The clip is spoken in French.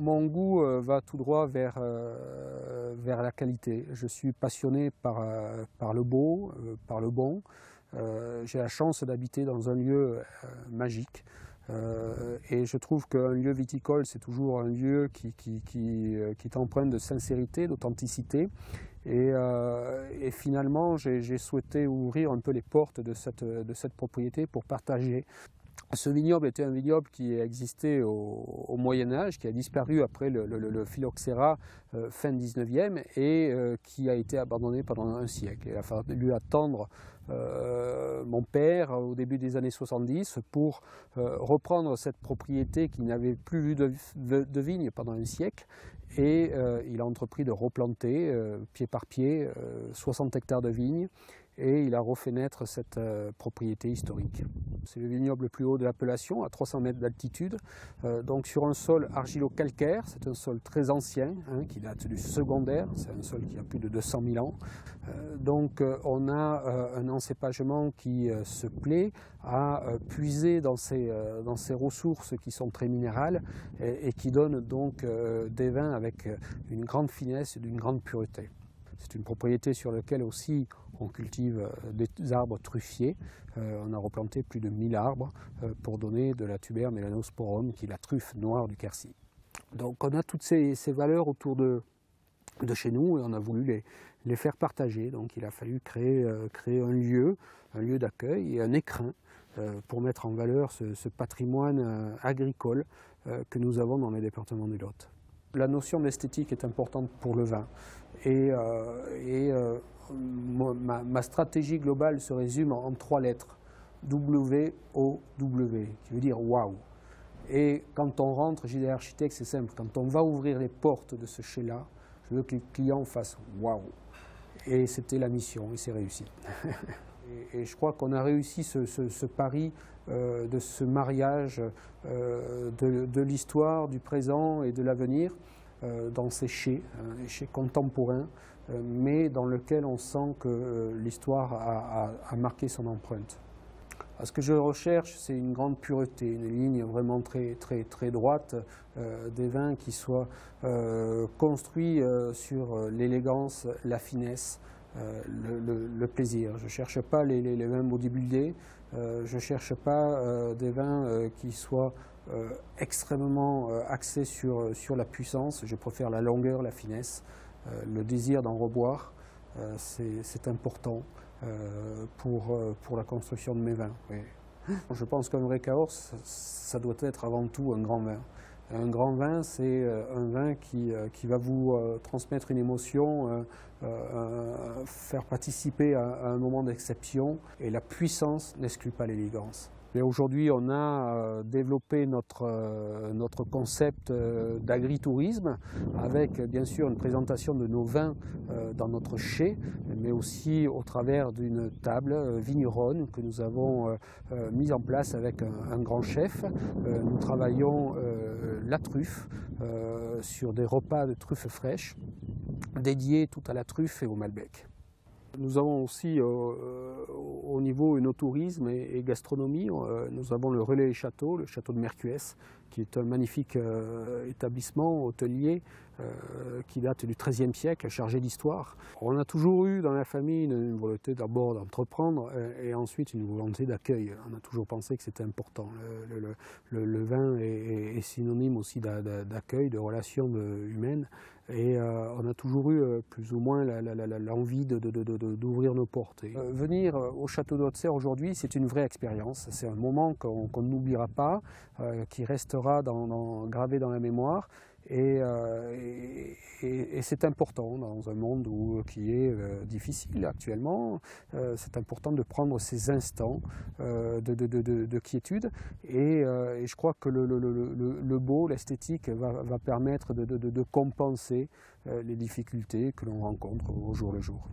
Mon goût va tout droit vers la qualité. Je suis passionné par le beau, par le bon. J'ai la chance d'habiter dans un lieu magique. Et je trouve qu'un lieu viticole, c'est toujours un lieu qui est empreint de sincérité, d'authenticité. Et finalement, j'ai souhaité ouvrir un peu les portes de cette propriété pour partager. Ce vignoble était un vignoble qui existait au Moyen-Âge, qui a disparu après le phylloxéra fin 19e et qui a été abandonné pendant un siècle. Il a fallu attendre mon père au début des années 70 pour reprendre cette propriété qui n'avait plus vu de vigne pendant un siècle. Et il a entrepris de replanter pied par pied 60 hectares de vignes et il a refait naître cette propriété historique. C'est le vignoble le plus haut de l'appellation, à 300 mètres d'altitude, donc sur un sol argilo-calcaire. C'est un sol très ancien, hein, qui date du secondaire, c'est un sol qui a plus de 200 000 ans. Donc on a un encépagement qui se plaît à puiser dans ces ressources qui sont très minérales et qui donnent donc des vins avec une grande finesse et d'une grande pureté. C'est une propriété sur laquelle aussi on cultive des arbres truffiers. On a replanté plus de 1000 arbres pour donner de la tuber melanosporum, qui est la truffe noire du Quercy. Donc on a toutes ces valeurs autour de chez nous et on a voulu les faire partager. Donc il a fallu créer un lieu d'accueil et un écrin pour mettre en valeur ce patrimoine agricole que nous avons dans les départements du Lot. La notion d'esthétique est importante pour le vin et ma stratégie globale se résume en 3 lettres, W-O-W, qui veut dire waouh. Et quand on rentre, JDR Architecte, c'est simple, quand on va ouvrir les portes de ce chez-là, je veux que les clients fassent waouh. Et c'était la mission et c'est réussi. Et je crois qu'on a réussi ce pari de ce mariage de l'histoire, du présent et de l'avenir dans ces chais contemporains, mais dans lequel on sent que l'histoire a marqué son empreinte. Ce que je recherche, c'est une grande pureté, une ligne vraiment très droite, des vins qui soient construits sur l'élégance, la finesse, le plaisir. Je ne cherche pas les vins bodybuildés, je ne cherche pas des vins qui soient extrêmement axés sur la puissance. Je préfère la longueur, la finesse, le désir d'en reboire. C'est important pour la construction de mes vins. Oui. Je pense qu'un vrai Cahors, ça doit être avant tout un grand vin. Un grand vin, c'est un vin qui va vous transmettre une émotion, faire participer à un moment d'exception, et la puissance n'exclut pas l'élégance. Mais aujourd'hui, on a développé notre concept d'agritourisme avec bien sûr une présentation de nos vins dans notre chai, mais aussi au travers d'une table vigneronne que nous avons mise en place avec un grand chef. Nous travaillons la truffe sur des repas de truffes fraîches dédiés tout à la truffe et au Malbec. Nous avons aussi au niveau œnotourisme et gastronomie, nous avons le Relais Château, le château de Mercuès, qui est un magnifique établissement hôtelier qui date du XIIIe siècle, chargé d'histoire. On a toujours eu dans la famille une volonté d'abord d'entreprendre et ensuite une volonté d'accueil. On a toujours pensé que c'était important. Le vin est synonyme aussi d'accueil, de relations humaines. Et on a toujours eu plus ou moins l'envie d'ouvrir nos portes. Et, venir au château d'Auxerre aujourd'hui, c'est une vraie expérience. C'est un moment qu'on n'oubliera pas, qui restera gravé dans la mémoire. Et c'est important dans un monde qui est difficile actuellement. C'est important de prendre ces instants de quiétude. Et je crois que le beau, l'esthétique va permettre de compenser les difficultés que l'on rencontre au jour le jour.